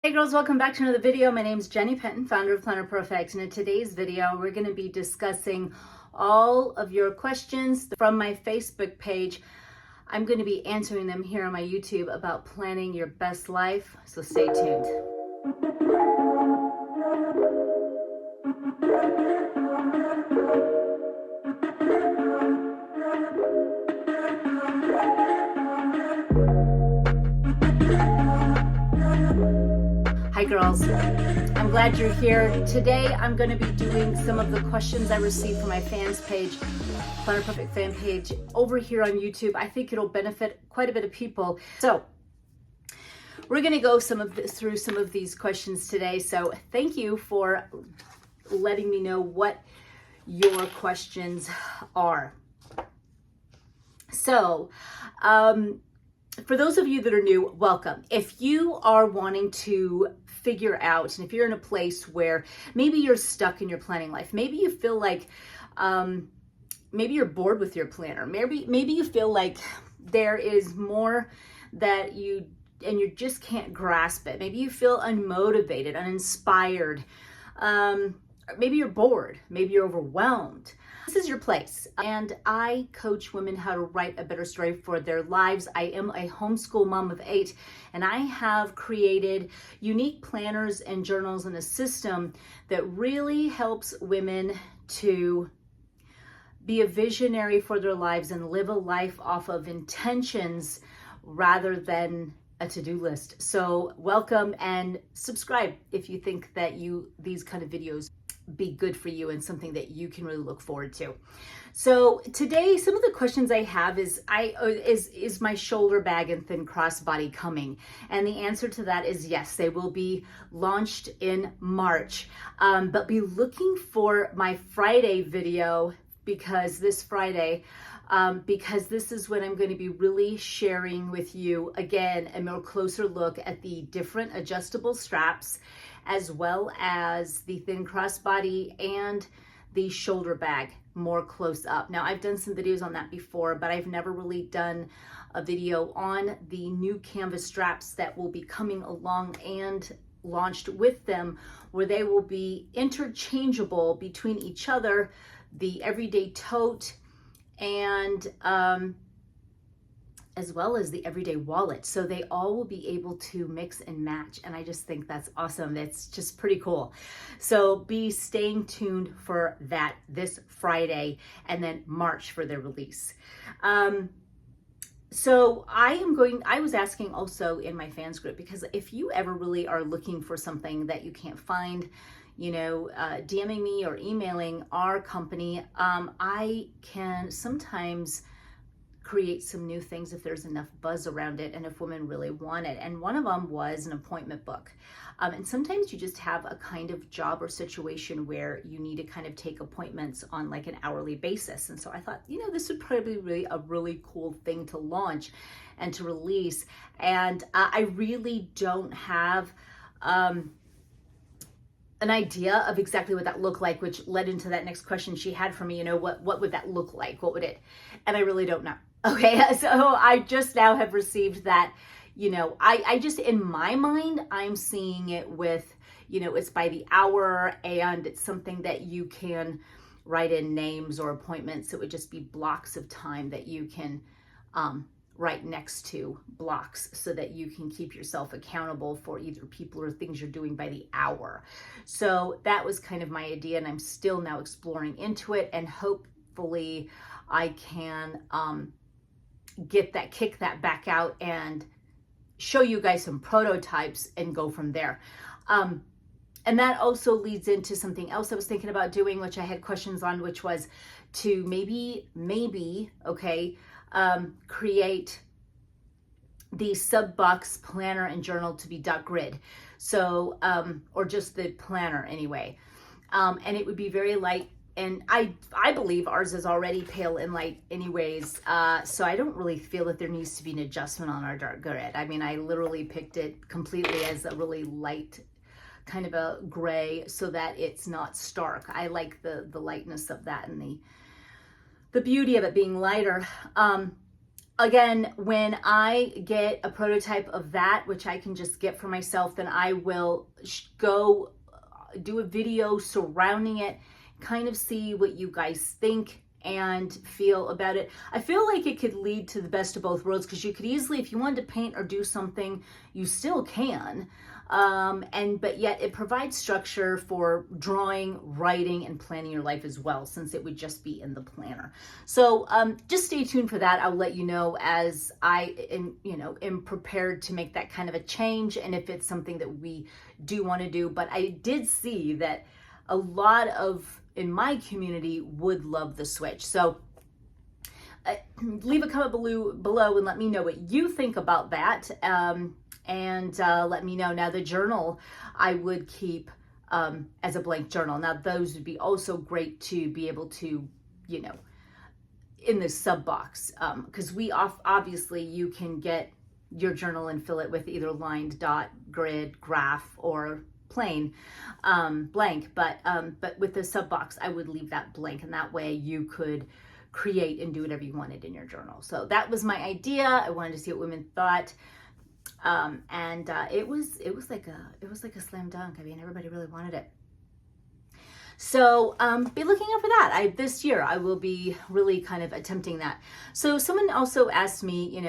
Hey girls, welcome back to another video. My name is Jenny Penton, founder of Planner Perfect, and in today's video we're going to be discussing all of your questions from my Facebook page. I'm going to be answering them here on my YouTube about planning your best life, so stay tuned. Hi girls, I'm glad you're here. Today I'm going to be doing some of the questions I received from my fans page, Planner Perfect fan page over here on YouTube. I think it'll benefit quite a bit of people. So we're going to go through some of these questions today. So thank you for letting me know what your questions are. So, for those of you that are new, welcome. If you are wanting to figure out, and if you're in a place where maybe you're stuck in your planning life, maybe you feel like, maybe you're bored with your planner, maybe you feel like there is more that you just can't grasp it. Maybe you feel unmotivated, uninspired. Maybe you're bored, maybe you're overwhelmed. This is your place. And I coach women how to write a better story for their lives. I am a homeschool mom of 8, and I have created unique planners and journals and a system that really helps women to be a visionary for their lives and live a life off of intentions rather than a to-do list. So welcome and subscribe if you think that these kind of videos be good for you and something that you can really look forward to. So today, some of the questions I have is my shoulder bag and thin crossbody coming? And the answer to that is yes, they will be launched in March. But be looking for my Friday video because this Friday, because this is when I'm going to be really sharing with you again a more closer look at the different adjustable straps, as well as the thin crossbody and the shoulder bag more close up. Now, I've done some videos on that before, but I've never really done a video on the new canvas straps that will be coming along and launched with them, where they will be interchangeable between each other, the everyday tote and as well as the everyday wallet. So they all will be able to mix and match. And I just think that's awesome. It's just pretty cool. So be staying tuned for that this Friday and then March for their release. So I was asking also in my fans group, because if you ever really are looking for something that you can't find, DMing me or emailing our company, I can sometimes create some new things if there's enough buzz around it and if women really want it. And one of them was an appointment book. And sometimes you just have a kind of job or situation where you need to kind of take appointments on like an hourly basis. And so I thought, this would probably be really a really cool thing to launch and to release. And I really don't have an idea of exactly what that looked like, which led into that next question she had for me. What would that look like? What would it? And I really don't know. Okay, so I just now have received that, I just, in my mind, I'm seeing it with, it's by the hour, and it's something that you can write in names or appointments. It would just be blocks of time that you can write next to blocks so that you can keep yourself accountable for either people or things you're doing by the hour. So that was kind of my idea, and I'm still now exploring into it, and hopefully I can kick that back out and show you guys some prototypes and go from there. And that also leads into something else I was thinking about doing, which I had questions on, which was to maybe, create the sub box planner and journal to be dot grid. So, or just the planner anyway. And it would be very light. And I believe ours is already pale and light anyways. So I don't really feel that there needs to be an adjustment on our dark grid. I mean, I literally picked it completely as a really light kind of a gray so that it's not stark. I like the lightness of that and the beauty of it being lighter. again, when I get a prototype of that, which I can just get for myself, then I will go do a video surrounding it, kind of see what you guys think and feel about it. I feel like it could lead to the best of both worlds, because you could easily, if you wanted to paint or do something, you still can. But yet it provides structure for drawing, writing, and planning your life as well, since it would just be in the planner. So just stay tuned for that. I'll let you know as I am prepared to make that kind of a change, and if it's something that we do want to do. But I did see that a lot of in my community would love the switch. So leave a comment below and let me know what you think about that. And let me know. Now, the journal I would keep as a blank journal. Now, those would be also great to be able to, in the sub box, because obviously you can get your journal and fill it with either lined, dot, grid, graph, or plain blank. But with the sub box, I would leave that blank, and that way you could create and do whatever you wanted in your journal. So that was my idea. I wanted to see what women thought. It was like a slam dunk. I mean, everybody really wanted it. So be looking out for that. This year I will be really kind of attempting that. So someone also asked me,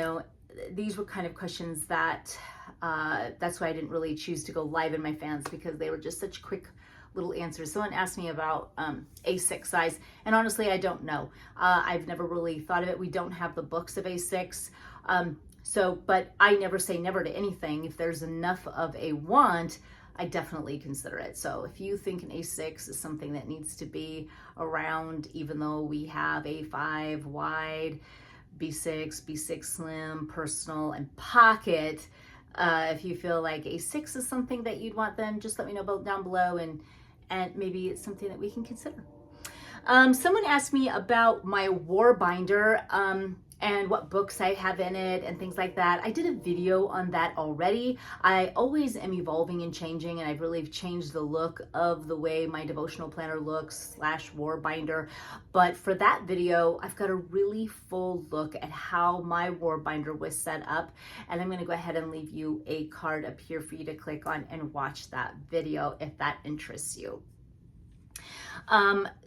these were kind of questions that that's why I didn't really choose to go live in my fans, because they were just such quick little answers. Someone asked me about A6 size, and honestly, I don't know. I've never really thought of it. We don't have the books of A6. But I never say never to anything. If there's enough of a want, I definitely consider it. So if you think an A6 is something that needs to be around, even though we have A5 wide, B6 slim, personal, and pocket, if you feel like A6 is something that you'd want, then just let me know down below, and maybe it's something that we can consider. Someone asked me about my war binder, and what books I have in it and things like that. I did a video on that already. I always am evolving and changing, and I've really changed the look of the way my devotional planner looks / war binder. But for that video, I've got a really full look at how my war binder was set up, and I'm gonna go ahead and leave you a card up here for you to click on and watch that video if that interests you.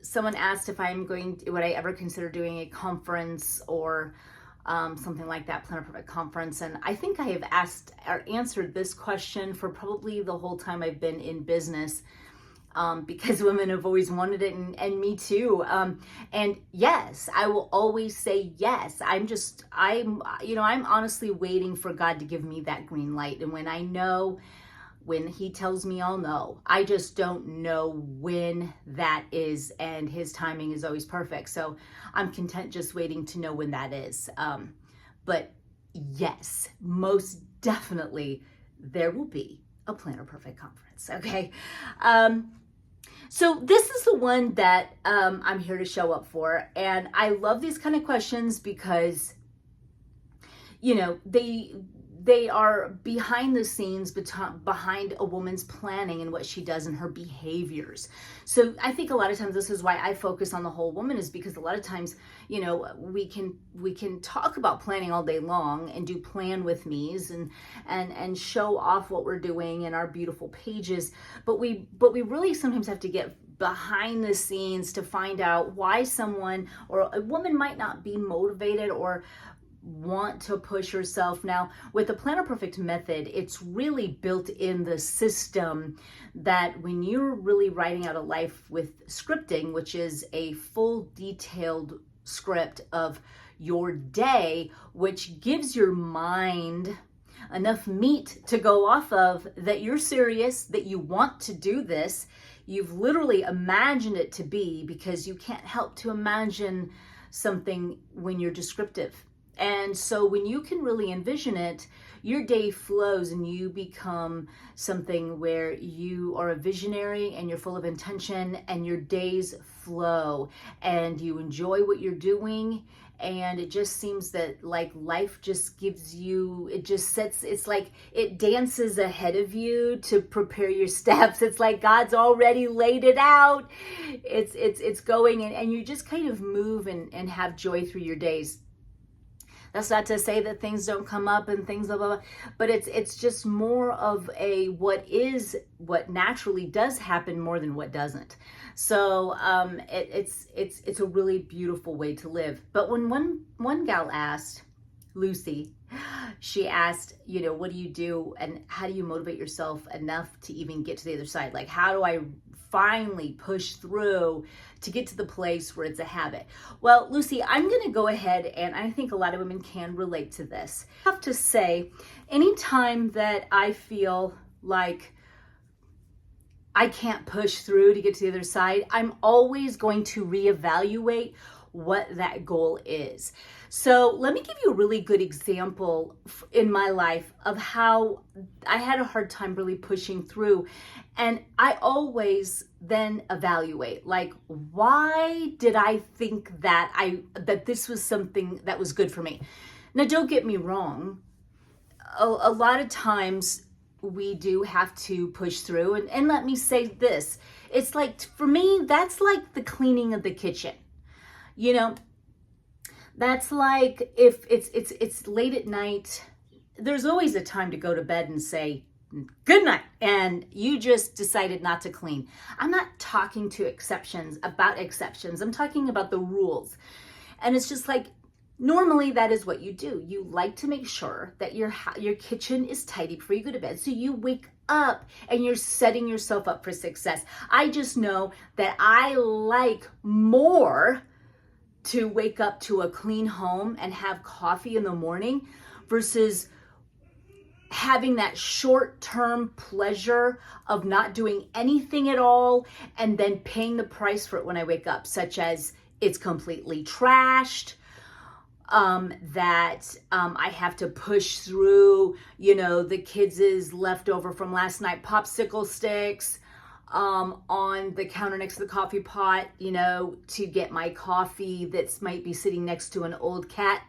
Someone asked if would I ever consider doing a conference or something like that, Planner Perfect conference. And I think I have asked or answered this question for probably the whole time I've been in business, because women have always wanted it, and me too. And yes, I will always say yes. I'm honestly waiting for God to give me that green light. And when he tells me, I'll know. I just don't know when that is, and his timing is always perfect. So I'm content just waiting to know when that is. But yes, most definitely there will be a Planner Perfect conference, okay? So this is the one that I'm here to show up for. And I love these kind of questions because, they are behind the scenes, behind a woman's planning and what she does and her behaviors. So I think a lot of times this is why I focus on the whole woman, is because a lot of times, we can talk about planning all day long and do plan with me's and show off what we're doing in our beautiful pages. But we really sometimes have to get behind the scenes to find out why someone or a woman might not be motivated or want to push yourself. Now, with the Planner Perfect method, it's really built in the system that when you're really writing out a life with scripting, which is a full detailed script of your day, which gives your mind enough meat to go off of, that you're serious, that you want to do this. You've literally imagined it to be, because you can't help to imagine something when you're descriptive. And so when you can really envision it, your day flows and you become something where you are a visionary and you're full of intention, and your days flow and you enjoy what you're doing. And it just seems that like life just gives you, it's like it dances ahead of you to prepare your steps. It's like God's already laid it out. It's going, and you just kind of move and have joy through your days. That's not to say that things don't come up and things blah, blah, blah, but it's just more of a what naturally does happen more than what doesn't. So it's a really beautiful way to live. But when one gal asked, Lucy, she asked, what do you do and how do you motivate yourself enough to even get to the other side? Like, how do I finally push through to get to the place where it's a habit? Well, Lucy, I'm going to go ahead, and I think a lot of women can relate to this. I have to say, anytime that I feel like I can't push through to get to the other side, I'm always going to reevaluate what that goal is. So let me give you a really good example in my life of how I had a hard time really pushing through. And I always then evaluate, like, why did I think that this was something that was good for me? Now, don't get me wrong. A lot of times we do have to push through. And let me say this. It's like, for me, that's like the cleaning of the kitchen. That's like if it's late at night, there's always a time to go to bed and say good night, and you just decided not to clean. I'm not talking about exceptions. I'm talking about the rules. And it's just like, normally that is what you do. You like to make sure that your kitchen is tidy before you go to bed. So you wake up and you're setting yourself up for success. I just know that I like more to wake up to a clean home and have coffee in the morning versus having that short-term pleasure of not doing anything at all and then paying the price for it when I wake up, such as it's completely trashed, that I have to push through, the kids' leftover from last night popsicle sticks, on the counter next to the coffee pot, to get my coffee that might be sitting next to an old cat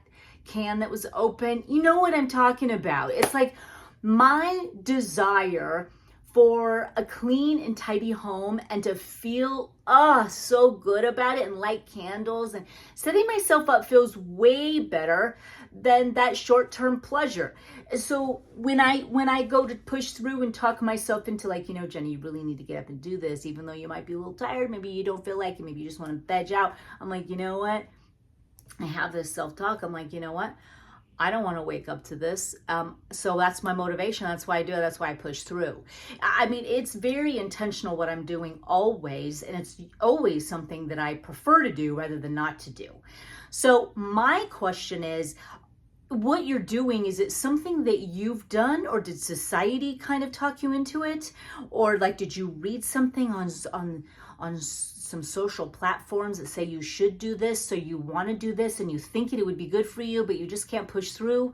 can that was open. You know what I'm talking about. It's like my desire for a clean and tidy home and to feel so good about it and light candles and setting myself up feels way better than that short-term pleasure. So when I go to push through and talk myself into, like, Jenny, you really need to get up and do this, even though you might be a little tired, maybe you don't feel like it, maybe you just want to veg out. I'm like, you know what? I have this self-talk. I'm like, you know what? I don't want to wake up to this. So that's my motivation. That's why I do it. That's why I push through. I mean, it's very intentional what I'm doing always. And it's always something that I prefer to do rather than not to do. So my question is, what you're doing, is it something that you've done, or did society kind of talk you into it? Or like, did you read something on some social platforms that say you should do this, so you want to do this and you think it would be good for you, but you just can't push through?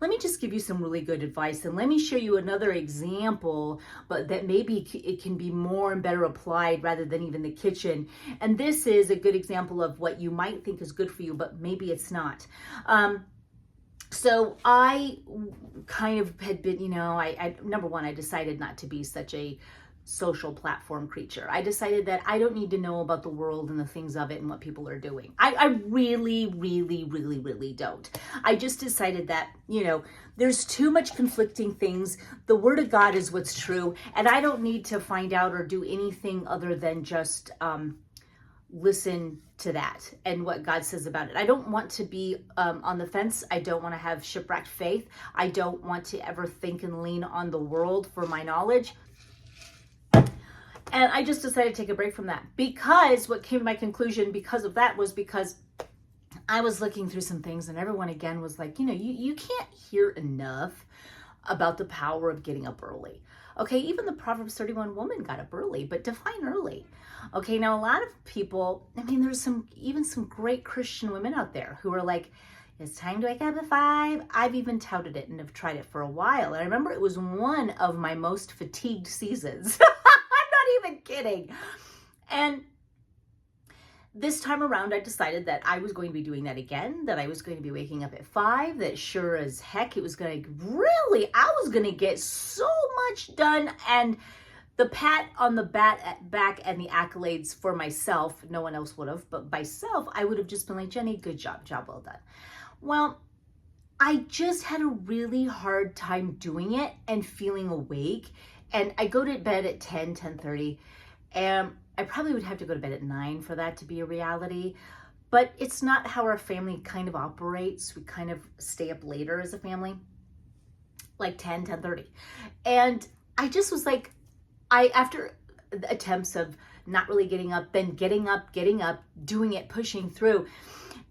Let me just give you some really good advice, and let me show you another example, but that maybe it can be more and better applied rather than even the kitchen. And this is a good example of what you might think is good for you, but maybe it's not. So I kind of had been, I number one, I decided not to be such a social platform creature. I decided that I don't need to know about the world and the things of it and what people are doing. I really, really, really, really don't. I just decided that, there's too much conflicting things. The Word of God is what's true, and I don't need to find out or do anything other than just listen to that and what God says about it. I don't want to be on the fence. I don't want to have shipwrecked faith. I don't want to ever think and lean on the world for my knowledge. And I just decided to take a break from that, because what came to my conclusion because of that was because I was looking through some things, and everyone again was like, you can't hear enough about the power of getting up early. Okay, even the Proverbs 31 woman got up early, but define early. Okay, now a lot of people, there's some great Christian women out there who are like, it's time to wake up at 5. I've even touted it and have tried it for a while. And I remember it was one of my most fatigued seasons. I'm not even kidding. And this time around, I decided that I was going to be doing that again, that I was going to be waking up at 5, that sure as heck it was going to I was going to get so much done. And the pat on the back and the accolades for myself, no one else would have, but myself, I would have just been like, Jenny, good job well done. Well, I just had a really hard time doing it and feeling awake. And I go to bed at 10:30, and I probably would have to go to bed at 9 for that to be a reality. But it's not how our family kind of operates. We kind of stay up later as a family, like 10:30. And I just was like, after attempts of not really getting up, then getting up, doing it, pushing through.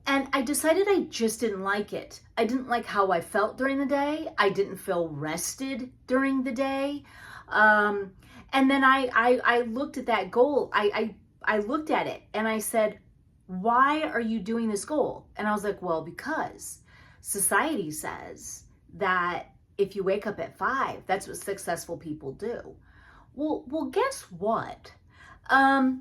And I decided I just didn't like it. I didn't like how I felt during the day. I didn't feel rested during the day. And then I looked at that goal. I looked at it and I said, why are you doing this goal? And I was like, well, because society says that if you wake up at 5, that's what successful people do. Well, guess what? I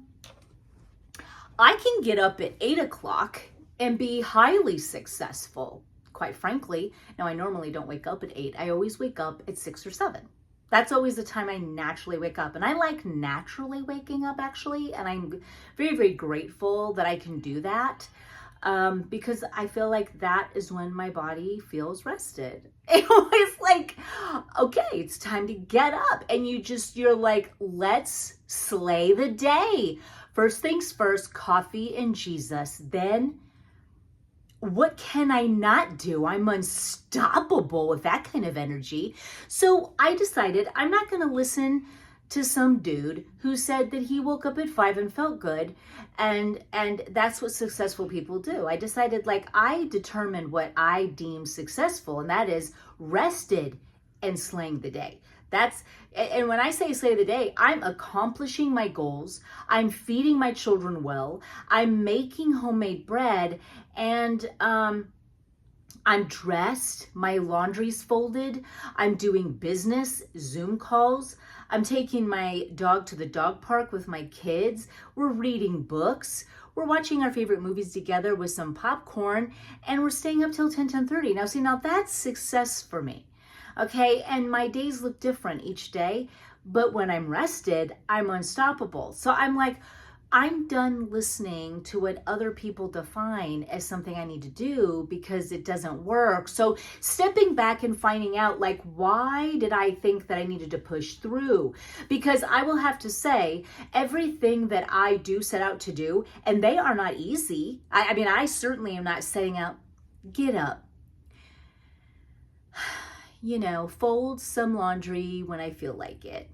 can get up at 8 o'clock and be highly successful, quite frankly. Now, I normally don't wake up at 8. I always wake up at 6 or 7. That's always the time I naturally wake up. And I like naturally waking up, actually. And I'm very, very grateful that I can do that, because I feel like that is when my body feels rested. It was like, okay, it's time to get up. And you're like, let's slay the day. First things first, coffee and Jesus. Then what can I not do? I'm unstoppable with that kind of energy. So I decided I'm not going to listen to some dude who said that he woke up at 5 and felt good. And that's what successful people do. I decided, like, I determined what I deem successful, and that is rested and slaying the day. And when I say slay the day, I'm accomplishing my goals. I'm feeding my children well. I'm making homemade bread, and I'm dressed. My laundry's folded. I'm doing business, Zoom calls. I'm taking my dog to the dog park with my kids. We're reading books. We're watching our favorite movies together with some popcorn, and we're staying up till 10:30. Now that's success for me. Okay, and my days look different each day, but when I'm rested, I'm unstoppable. So I'm like, I'm done listening to what other people define as something I need to do because it doesn't work. So stepping back and finding out, like, why did I think that I needed to push through? Because I will have to say, everything that I do set out to do, and they are not easy. I mean, I certainly am not setting out, get up, fold some laundry when I feel like it.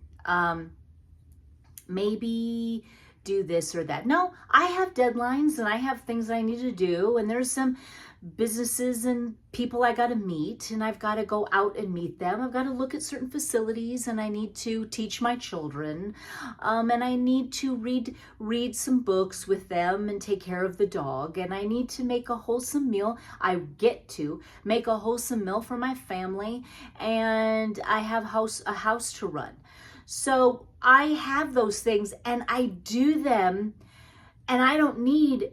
Maybe do this or that. No, I have deadlines and I have things that I need to do, and there's some businesses and people I got to meet, and I've got to go out and meet them. I've got to look at certain facilities, and I need to teach my children, and I need to read some books with them and take care of the dog, and I need to make a wholesome meal. I get to make a wholesome meal for my family, and I have a house to run. So I have those things and I do them, and I don't need,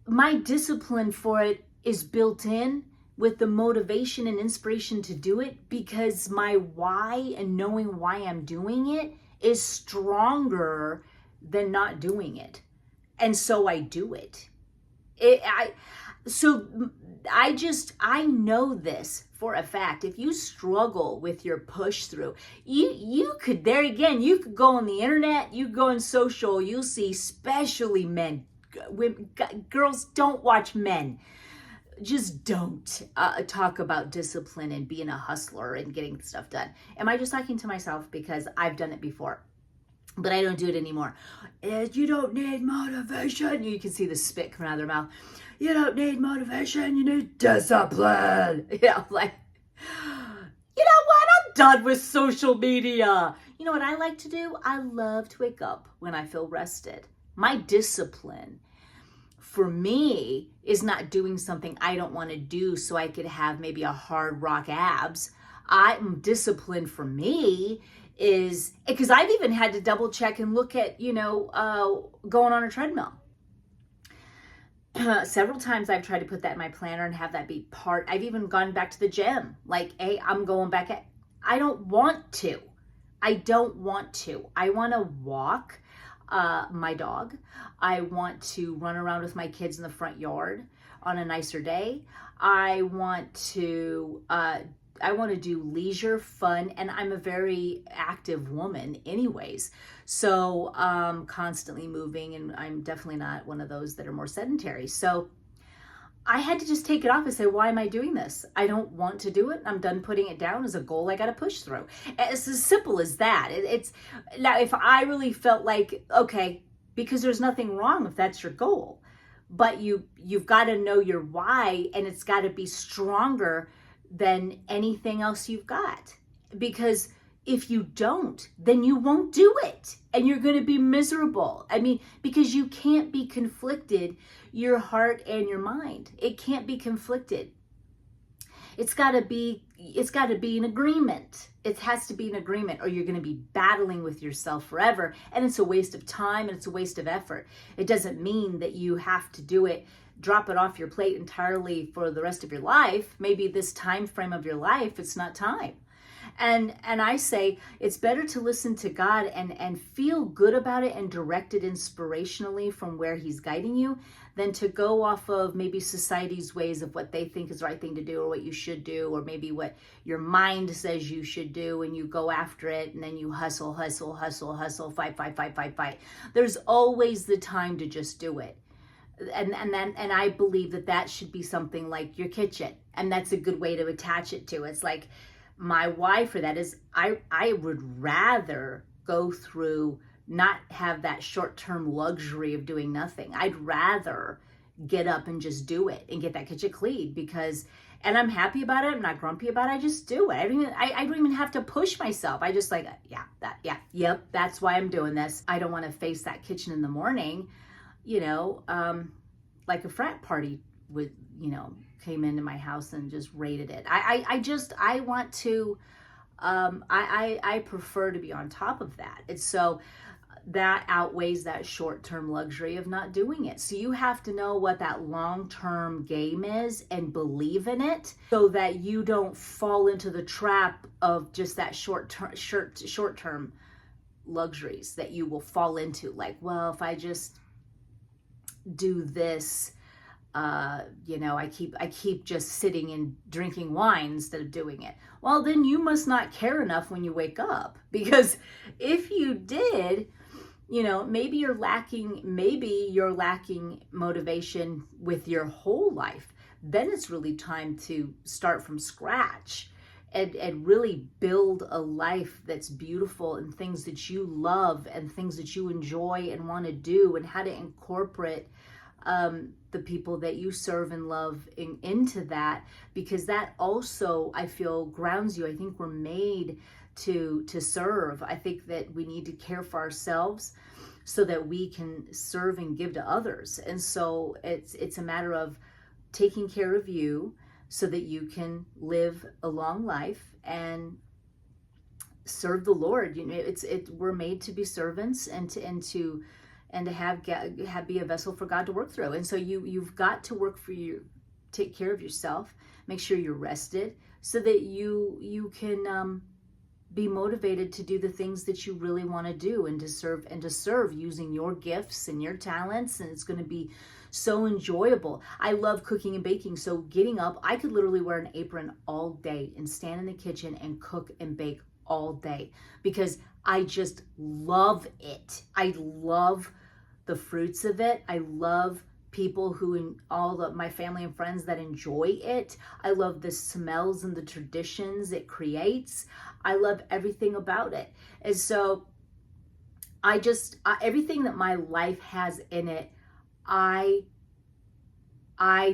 my discipline for it is built in with the motivation and inspiration to do it, because my why and knowing why I'm doing it is stronger than not doing it. And so I do it. I know this for a fact. If you struggle with your push through, you could, there again, you could go on the internet, you go on social, you'll see, especially men, women, girls, don't watch men. Just don't talk about discipline and being a hustler and getting stuff done. Am I just talking to myself? Because I've done it before, but I don't do it anymore. You don't need motivation. You can see the spit coming out of their mouth. You don't need motivation. You need discipline. Like, you know what? I'm done with social media. You know what I like to do? I love to wake up when I feel rested. My discipline for me is not doing something I don't want to do so I could have maybe a hard rock abs. I'm disciplined for me is because I've even had to double check and look at, going on a treadmill. Several times I've tried to put that in my planner and have that be part. I've even gone back to the gym. Like, hey, I'm going back. I don't want to. I want to walk my dog. I want to run around with my kids in the front yard on a nicer day. I want to do leisure, fun, and I'm a very active woman anyways. So constantly moving, and I'm definitely not one of those that are more sedentary. So I had to just take it off and say, why am I doing this? I don't want to do it. I'm done putting it down as a goal I got to push through. It's as simple as that. It's now, if I really felt like, okay, because there's nothing wrong if that's your goal, but you've got to know your why, and it's got to be stronger than anything else you've got. Because if you don't, then you won't do it, and you're going to be miserable. I mean, because you can't be conflicted, your heart and your mind. It can't be conflicted. It's got to be an agreement. It has to be an agreement, or you're going to be battling with yourself forever, and it's a waste of time and it's a waste of effort. It doesn't mean that you have to do it, drop it off your plate entirely for the rest of your life. Maybe this time frame of your life, it's not time. And I say it's better to listen to God and feel good about it and direct it inspirationally from where he's guiding you, than to go off of maybe society's ways of what they think is the right thing to do, or what you should do, or maybe what your mind says you should do, and you go after it, and then you hustle, fight. There's always the time to just do it. And I believe that should be something like your kitchen, and that's a good way to attach it to. It's like, my why for that is I would rather go through, not have that short-term luxury of doing nothing. I'd rather get up and just do it and get that kitchen clean, and I'm happy about it. I'm not grumpy about it. I just do it. I don't even have to push myself. I just like, yep, that's why I'm doing this. I don't want to face that kitchen in the morning, like a frat party would, came into my house and just raided it. I want to, I prefer to be on top of that. And so that outweighs that short-term luxury of not doing it. So you have to know what that long-term game is and believe in it, so that you don't fall into the trap of just that short-term luxuries that you will fall into. Like, well, if I just do this, I keep just sitting and drinking wine instead of doing it. Well, then you must not care enough when you wake up, because if you did, maybe you're lacking motivation with your whole life. Then it's really time to start from scratch and really build a life that's beautiful, and things that you love and things that you enjoy and want to do, and how to incorporate the people that you serve and love into that, because that also, I feel, grounds you. I think we're made to serve. I think that we need to care for ourselves so that we can serve and give to others. And so it's a matter of taking care of you so that you can live a long life and serve the Lord. We're made to be servants and to be a vessel for God to work through. And so you've got to take care of yourself, make sure you're rested, so that you can be motivated to do the things that you really want to do, and to serve using your gifts and your talents. And it's going to be so enjoyable. I love cooking and baking. So getting up, I could literally wear an apron all day and stand in the kitchen and cook and bake all day, because I just love it. I love the fruits of it. I love people my family and friends that enjoy it. I love the smells and the traditions it creates. I love everything about it. And so everything that my life has in it, I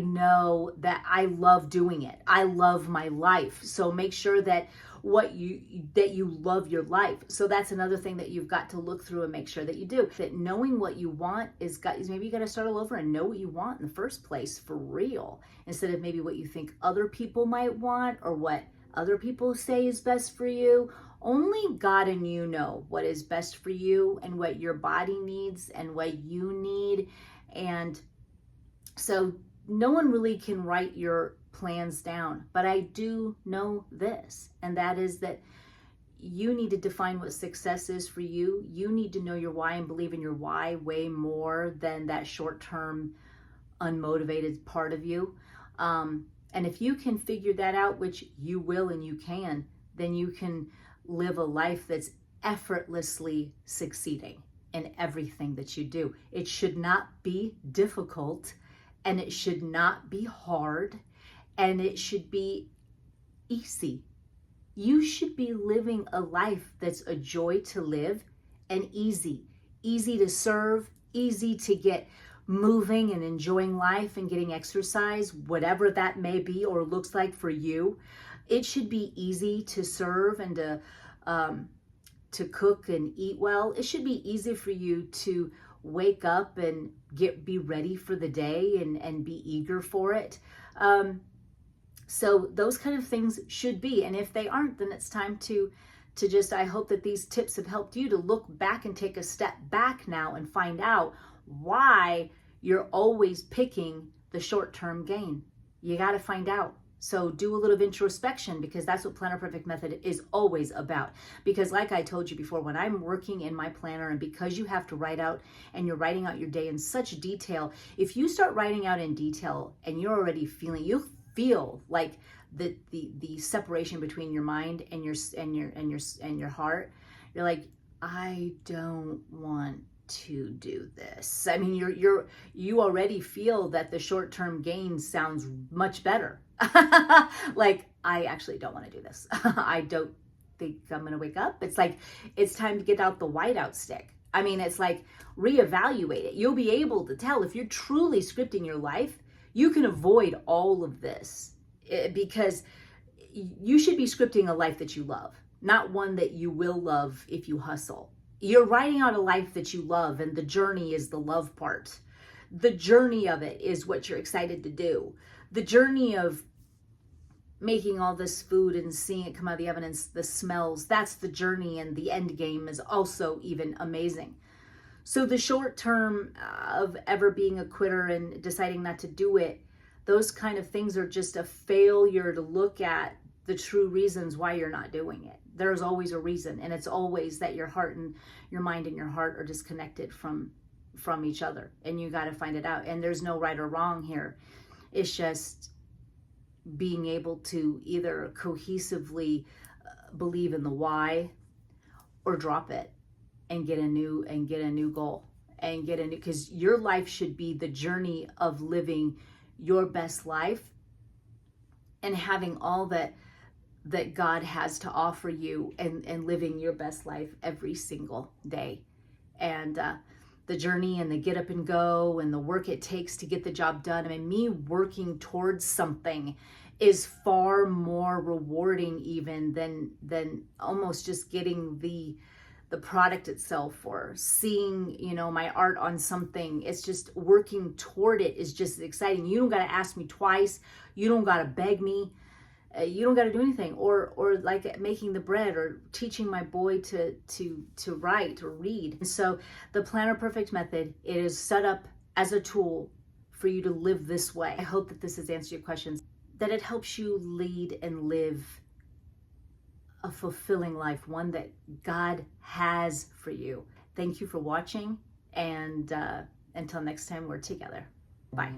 know that I love doing it. I love my life. So make sure that you love your life. So that's another thing that you've got to look through and make sure that you do. That knowing what you want is maybe you got to start all over and know what you want in the first place for real, instead of maybe what you think other people might want, or what other people say is best for you. Only God and you know what is best for you, and what your body needs and what you need. And so no one really can write your plans down, but I do know this, and that is that you need to define what success is for you. You need to know your why and believe in your why way more than that short-term unmotivated part of you. And if you can figure that out, which you will and you can, then you can live a life that's effortlessly succeeding in everything that you do. It should not be difficult, and it should not be hard, and it should be easy. You should be living a life that's a joy to live and easy to serve, easy to get moving and enjoying life and getting exercise, whatever that may be or looks like for you. It should be easy to serve and to cook and eat well. It should be easy for you to wake up and be ready for the day and be eager for it. So those kind of things should be, and if they aren't, then it's time to just, I hope that these tips have helped you to look back and take a step back now and find out why you're always picking the short-term gain. You got to find out. So do a little introspection, because that's what Planner Perfect Method is always about. Because like I told you before, when I'm working in my planner, and because you have to write out and you're writing out your day in such detail, if you start writing out in detail and you're already feeling, you feel like the separation between your mind and your heart, you're like, I don't want to do this. I mean, you already feel that the short-term gain sounds much better. Like, I actually don't want to do this. I don't think I'm going to wake up. It's like, it's time to get out the whiteout stick. I mean, it's like, reevaluate it. You'll be able to tell if you're truly scripting your life. You can avoid all of this, because you should be scripting a life that you love, not one that you will love if you hustle. You're writing out a life that you love, and the journey is the love part. The journey of it is what you're excited to do. The journey of making all this food and seeing it come out of the oven and the smells, that's the journey, and the end game is also even amazing. So the short term of ever being a quitter and deciding not to do it, those kind of things are just a failure to look at the true reasons why you're not doing it. There's always a reason, and it's always that your heart and your mind and your heart are disconnected from each other, and you got to find it out. And there's no right or wrong here. It's just being able to either cohesively believe in the why, or drop it and get a new goal, and get a new, because your life should be the journey of living your best life and having all that God has to offer you, and living your best life every single day. And the journey and the get up and go and the work it takes to get the job done. I mean, me working towards something is far more rewarding even than almost just getting the product itself, or seeing, my art on something. It's just working toward it is just exciting. You don't got to ask me twice. You don't got to beg me. You don't got to do anything, or like making the bread, or teaching my boy to write or read. And so the Planner Perfect Method, it is set up as a tool for you to live this way. I hope that this has answered your questions, that it helps you lead and live a fulfilling life, one that God has for you. Thank you for watching, and until next time, we're together. Bye.